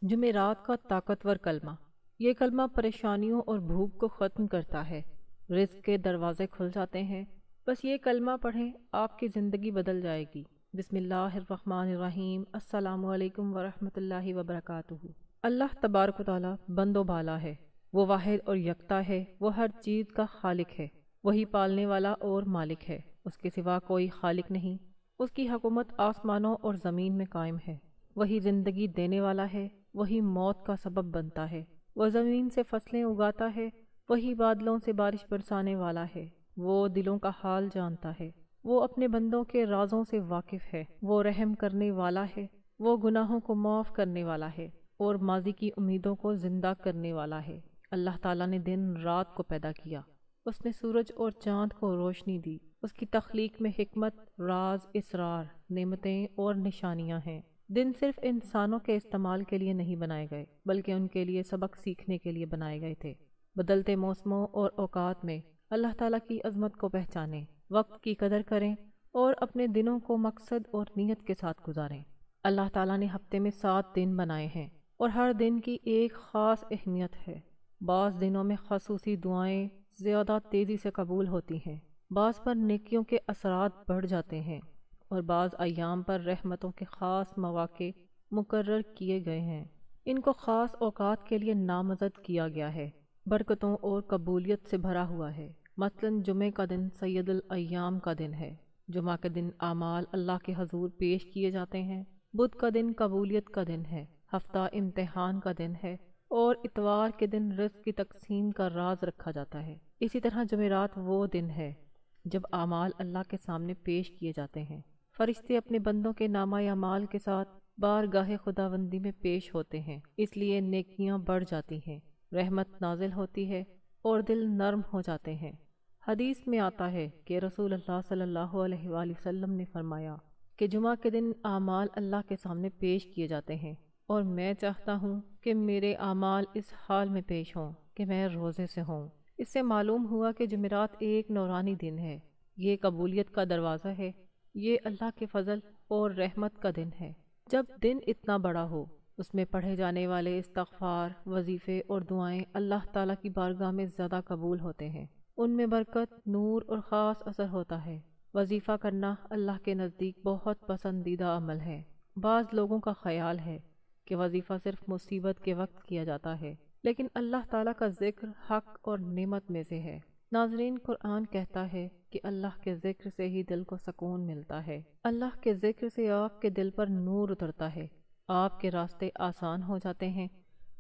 جمعرات کا طاقتور کلمہ۔ یہ کلمہ پریشانیوں اور بھوک کو ختم کرتا ہے۔ رزق کے دروازے کھل جاتے ہیں۔ بس یہ کلمہ پڑھیں، آپ کی زندگی بدل جائے گی۔ بسم اللہ الرحمن الرحیم۔ السلام علیکم ورحمۃ اللہ وبرکاتہ۔ اللہ تبارک و تعالی بند و بالا ہے۔ وہ واحد اور یکتا ہے۔ وہ ہر چیز کا خالق ہے۔ وہی پالنے والا اور مالک ہے۔ اس کے سوا کوئی خالق نہیں۔ اس کی حکومت آسمانوں اور زمین میں قائم ہے۔ وہی زندگی دینے والا ہے۔ وہی موت کا سبب بنتا ہے۔ وہ زمین سے فصلیں اگاتا ہے۔ وہی بادلوں سے بارش برسانے والا ہے۔ وہ دلوں کا حال جانتا ہے۔ وہ اپنے بندوں کے رازوں سے واقف ہے۔ وہ رحم کرنے والا ہے۔ وہ گناہوں کو معاف کرنے والا ہے اور ماضی کی امیدوں کو زندہ کرنے والا ہے۔ اللہ تعالیٰ نے دن رات کو پیدا کیا۔ اس نے سورج اور چاند کو روشنی دی۔ اس کی تخلیق میں حکمت، راز، اسرار، نعمتیں اور نشانیاں ہیں۔ دن صرف انسانوں کے استعمال کے لیے نہیں بنائے گئے، بلکہ ان کے لیے سبق سیکھنے کے لیے بنائے گئے تھے۔ بدلتے موسموں اور اوقات میں اللہ تعالیٰ کی عظمت کو پہچانیں، وقت کی قدر کریں اور اپنے دنوں کو مقصد اور نیت کے ساتھ گزاریں۔ اللہ تعالیٰ نے ہفتے میں 7 دن بنائے ہیں اور ہر دن کی ایک خاص اہمیت ہے۔ بعض دنوں میں خصوصی دعائیں زیادہ تیزی سے قبول ہوتی ہیں، بعض پر نیکیوں کے اثرات بڑھ جاتے ہیں اور بعض ایام پر رحمتوں کے خاص مواقع مقرر کیے گئے ہیں۔ ان کو خاص اوقات کے لیے نامزد کیا گیا ہے، برکتوں اور قبولیت سے بھرا ہوا ہے۔ مثلاً جمعہ کا دن سید الایام کا دن ہے۔ جمعہ کے دن اعمال اللہ کے حضور پیش کیے جاتے ہیں۔ بدھ کا دن قبولیت کا دن ہے۔ ہفتہ امتحان کا دن ہے اور اتوار کے دن رزق کی تقسیم کا راز رکھا جاتا ہے۔ اسی طرح جمعرات وہ دن ہے جب اعمال اللہ کے سامنے پیش کیے جاتے ہیں۔ فرشتے اپنے بندوں کے نامہ اعمال کے ساتھ بارگاہ خداوندی میں پیش ہوتے ہیں، اس لیے نیکیاں بڑھ جاتی ہیں، رحمت نازل ہوتی ہے اور دل نرم ہو جاتے ہیں۔ حدیث میں آتا ہے کہ رسول اللہ صلی اللہ علیہ وآلہ وسلم نے فرمایا کہ جمعہ کے دن اعمال اللہ کے سامنے پیش کیے جاتے ہیں اور میں چاہتا ہوں کہ میرے اعمال اس حال میں پیش ہوں کہ میں روزے سے ہوں۔ اس سے معلوم ہوا کہ جمعرات ایک نورانی دن ہے۔ یہ قبولیت کا دروازہ ہے۔ یہ اللہ کے فضل اور رحمت کا دن ہے۔ جب دن اتنا بڑا ہو، اس میں پڑھے جانے والے استغفار، وظیفے اور دعائیں اللہ تعالیٰ کی بارگاہ میں زیادہ قبول ہوتے ہیں۔ ان میں برکت، نور اور خاص اثر ہوتا ہے۔ وظیفہ کرنا اللہ کے نزدیک بہت پسندیدہ عمل ہے۔ بعض لوگوں کا خیال ہے کہ وظیفہ صرف مصیبت کے وقت کیا جاتا ہے، لیکن اللہ تعالیٰ کا ذکر حق اور نعمت میں سے ہے۔ ناظرین، قرآن کہتا ہے کہ اللہ کے ذکر سے ہی دل کو سکون ملتا ہے۔ اللہ کے ذکر سے آپ کے دل پر نور اترتا ہے، آپ کے راستے آسان ہو جاتے ہیں۔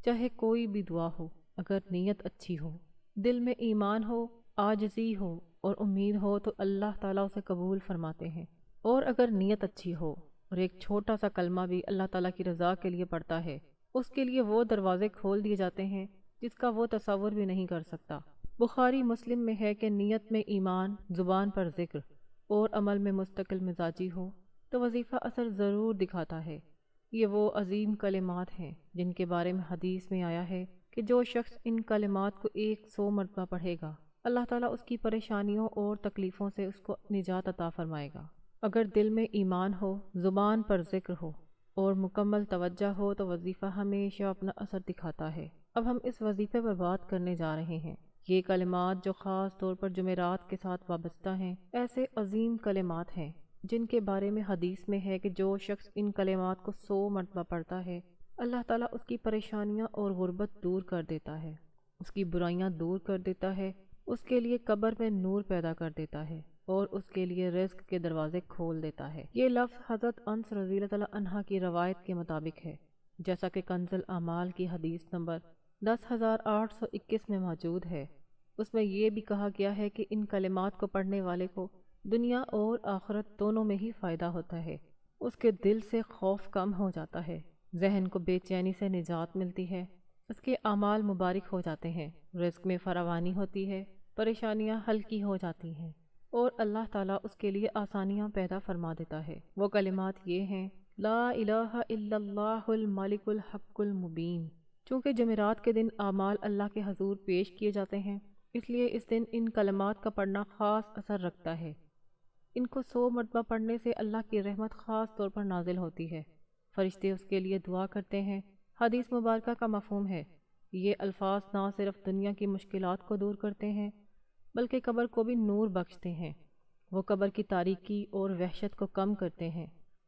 چاہے کوئی بھی دعا ہو، اگر نیت اچھی ہو، دل میں ایمان ہو، عاجزی ہو اور امید ہو تو اللہ تعالیٰ اسے قبول فرماتے ہیں۔ اور اگر نیت اچھی ہو اور ایک چھوٹا سا کلمہ بھی اللہ تعالیٰ کی رضا کے لیے پڑھتا ہے، اس کے لیے وہ دروازے کھول دیے جاتے ہیں جس کا وہ تصور بھی نہیں کر سکتا۔ بخاری مسلم میں ہے کہ نیت میں ایمان، زبان پر ذکر اور عمل میں مستقل مزاجی ہو تو وظیفہ اثر ضرور دکھاتا ہے۔ یہ وہ عظیم کلمات ہیں جن کے بارے میں حدیث میں آیا ہے کہ جو شخص ان کلمات کو 100 مرتبہ پڑھے گا، اللہ تعالیٰ اس کی پریشانیوں اور تکلیفوں سے اس کو نجات عطا فرمائے گا۔ اگر دل میں ایمان ہو، زبان پر ذکر ہو اور مکمل توجہ ہو تو وظیفہ ہمیشہ اپنا اثر دکھاتا ہے۔ اب ہم اس وظیفے پر بات کرنے جا رہے ہیں۔ یہ کلمات جو خاص طور پر جمعرات کے ساتھ وابستہ ہیں، ایسے عظیم کلمات ہیں جن کے بارے میں حدیث میں ہے کہ جو شخص ان کلمات کو 100 مرتبہ پڑھتا ہے، اللہ تعالیٰ اس کی پریشانیاں اور غربت دور کر دیتا ہے، اس کی برائیاں دور کر دیتا ہے، اس کے لیے قبر میں نور پیدا کر دیتا ہے اور اس کے لیے رزق کے دروازے کھول دیتا ہے۔ یہ لفظ حضرت انس رضی اللہ عنہ کی روایت کے مطابق ہے، جیسا کہ کنز الاعمال کی حدیث نمبر 10,821 میں موجود ہے۔ اس میں یہ بھی کہا گیا ہے کہ ان کلمات کو پڑھنے والے کو دنیا اور آخرت دونوں میں ہی فائدہ ہوتا ہے۔ اس کے دل سے خوف کم ہو جاتا ہے، ذہن کو بے چینی سے نجات ملتی ہے، اس کے اعمال مبارک ہو جاتے ہیں، رزق میں فراوانی ہوتی ہے، پریشانیاں ہلکی ہو جاتی ہیں اور اللہ تعالیٰ اس کے لیے آسانیاں پیدا فرما دیتا ہے۔ وہ کلمات یہ ہیں: لا الہ الا اللہ الملک الحق المبین۔ چونکہ جمعرات کے دن اعمال اللہ کے حضور پیش کیے جاتے ہیں، اس لیے اس دن ان کلمات کا پڑھنا خاص اثر رکھتا ہے۔ ان کو 100 مرتبہ پڑھنے سے اللہ کی رحمت خاص طور پر نازل ہوتی ہے۔ فرشتے اس کے لیے دعا کرتے ہیں حدیث مبارکہ کا مفہوم ہے، یہ الفاظ نہ صرف دنیا کی مشکلات کو دور کرتے ہیں بلکہ قبر کو بھی نور بخشتے ہیں۔ وہ قبر کی تاریکی اور وحشت کو کم کرتے ہیں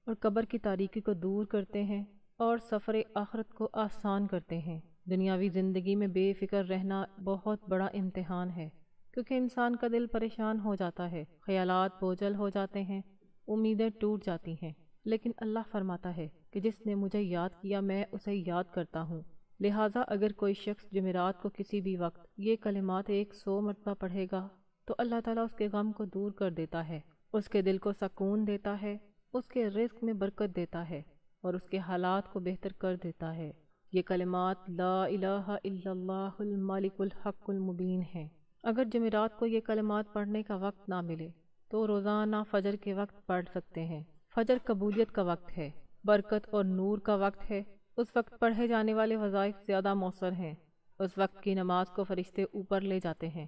اور قبر کی تاریکی کو دور کرتے ہیں اور سفر آخرت کو آسان کرتے ہیں۔ دنیاوی زندگی میں بے فکر رہنا بہت بڑا امتحان ہے، کیونکہ انسان کا دل پریشان ہو جاتا ہے، خیالات بوجھل ہو جاتے ہیں، امیدیں ٹوٹ جاتی ہیں۔ لیکن اللہ فرماتا ہے کہ جس نے مجھے یاد کیا میں اسے یاد کرتا ہوں۔ لہٰذا اگر کوئی شخص جمعرات کو کسی بھی وقت یہ کلمات 100 مرتبہ پڑھے گا تو اللہ تعالیٰ اس کے غم کو دور کر دیتا ہے، اس کے دل کو سکون دیتا ہے، اس کے رزق میں برکت دیتا ہے اور اس کے حالات کو بہتر کر دیتا ہے۔ یہ کلمات لا الہ الا اللہ الملک الحق المبین ہیں۔ اگر جمعرات کو یہ کلمات پڑھنے کا وقت نہ ملے تو روزانہ فجر کے وقت پڑھ سکتے ہیں۔ فجر قبولیت کا وقت ہے، برکت اور نور کا وقت ہے۔ اس وقت پڑھے جانے والے وظائف زیادہ مؤثر ہیں۔ اس وقت کی نماز کو فرشتے اوپر لے جاتے ہیں،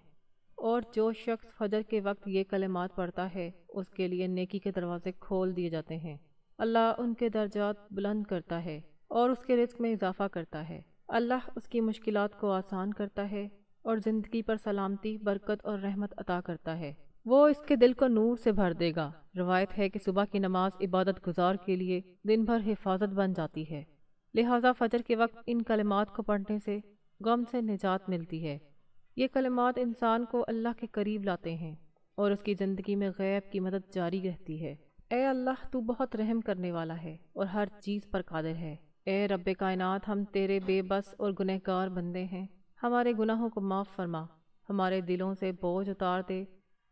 اور جو شخص فجر کے وقت یہ کلمات پڑھتا ہے اس کے لیے نیکی کے دروازے کھول دیے جاتے ہیں۔ اللہ ان کے درجات بلند کرتا ہے اور اس کے رزق میں اضافہ کرتا ہے۔ اللہ اس کی مشکلات کو آسان کرتا ہے اور زندگی پر سلامتی، برکت اور رحمت عطا کرتا ہے۔ وہ اس کے دل کو نور سے بھر دے گا۔ روایت ہے کہ صبح کی نماز عبادت گزار کے لیے دن بھر حفاظت بن جاتی ہے، لہٰذا فجر کے وقت ان کلمات کو پڑھنے سے غم سے نجات ملتی ہے۔ یہ کلمات انسان کو اللہ کے قریب لاتے ہیں اور اس کی زندگی میں غیب کی مدد جاری رہتی ہے۔ اے اللہ، تو بہت رحم کرنے والا ہے اور ہر چیز پر قادر ہے۔ اے رب کائنات، ہم تیرے بے بس اور گنہگار بندے ہیں، ہمارے گناہوں کو معاف فرما، ہمارے دلوں سے بوجھ اتار دے،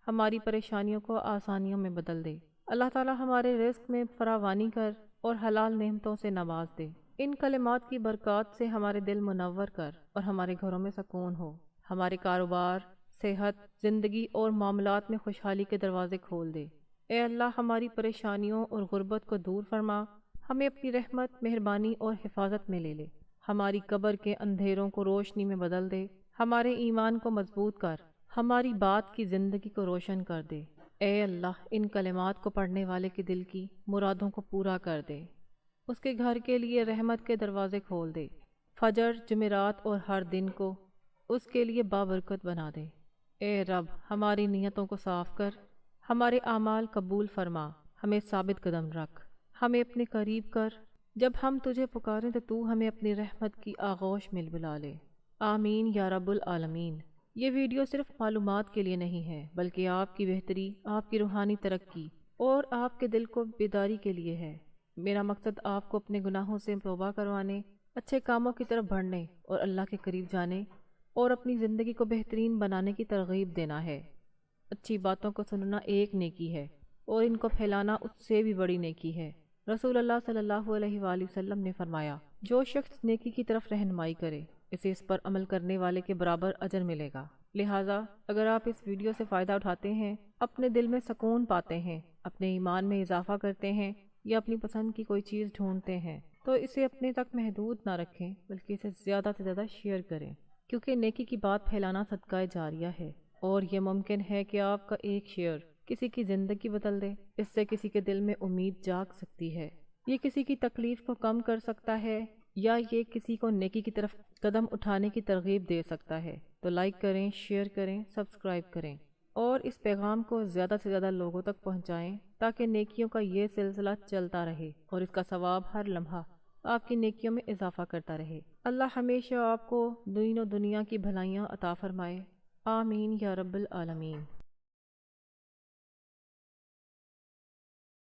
ہماری پریشانیوں کو آسانیوں میں بدل دے۔ اللہ تعالی ہمارے رزق میں فراوانی کر اور حلال نعمتوں سے نواز دے۔ ان کلمات کی برکات سے ہمارے دل منور کر اور ہمارے گھروں میں سکون ہو، ہمارے کاروبار، صحت، زندگی اور معاملات میں خوشحالی کے دروازے کھول دے۔ اے اللہ، ہماری پریشانیوں اور غربت کو دور فرما، ہمیں اپنی رحمت، مہربانی اور حفاظت میں لے لے، ہماری قبر کے اندھیروں کو روشنی میں بدل دے، ہمارے ایمان کو مضبوط کر، ہماری بات کی زندگی کو روشن کر دے۔ اے اللہ، ان کلمات کو پڑھنے والے کے دل کی مرادوں کو پورا کر دے، اس کے گھر کے لیے رحمت کے دروازے کھول دے، فجر، جمعرات اور ہر دن کو اس کے لیے بابرکت بنا دے۔ اے رب، ہماری نیتوں کو صاف کر، ہمارے اعمال قبول فرما، ہمیں ثابت قدم رکھ، ہمیں اپنے قریب کر، جب ہم تجھے پکاریں تو ہمیں اپنی رحمت کی آغوش میں بلا لے۔ آمین یا رب العالمین۔ یہ ویڈیو صرف معلومات کے لیے نہیں ہے، بلکہ آپ کی بہتری، آپ کی روحانی ترقی اور آپ کے دل کو بیداری کے لیے ہے۔ میرا مقصد آپ کو اپنے گناہوں سے توبہ کروانے، اچھے کاموں کی طرف بڑھنے اور اللہ کے قریب جانے اور اپنی زندگی کو بہترین بنانے کی ترغیب دینا ہے۔ اچھی باتوں کو سننا ایک نیکی ہے اور ان کو پھیلانا اس سے بھی بڑی نیکی ہے۔ رسول اللہ صلی اللہ علیہ وآلہ وسلم نے فرمایا، جو شخص نیکی کی طرف رہنمائی کرے اسے اس پر عمل کرنے والے کے برابر اجر ملے گا۔ لہٰذا اگر آپ اس ویڈیو سے فائدہ اٹھاتے ہیں، اپنے دل میں سکون پاتے ہیں، اپنے ایمان میں اضافہ کرتے ہیں یا اپنی پسند کی کوئی چیز ڈھونڈتے ہیں تو اسے اپنے تک محدود نہ رکھیں بلکہ اسے زیادہ سے زیادہ شیئر کریں، کیونکہ نیکی کی بات پھیلانا صدقہ جاریہ ہے اور یہ ممکن ہے کہ آپ کا ایک شیئر کسی کی زندگی بدل دے۔ اس سے کسی کے دل میں امید جاگ سکتی ہے، یہ کسی کی تکلیف کو کم کر سکتا ہے یا یہ کسی کو نیکی کی طرف قدم اٹھانے کی ترغیب دے سکتا ہے۔ تو لائک کریں، شیئر کریں، سبسکرائب کریں اور اس پیغام کو زیادہ سے زیادہ لوگوں تک پہنچائیں تاکہ نیکیوں کا یہ سلسلہ چلتا رہے اور اس کا ثواب ہر لمحہ آپ کی نیکیوں میں اضافہ کرتا رہے۔ اللہ ہمیشہ آپ کو دین و دنیا کی بھلائیاں عطا فرمائے۔ آمین یا رب العالمین۔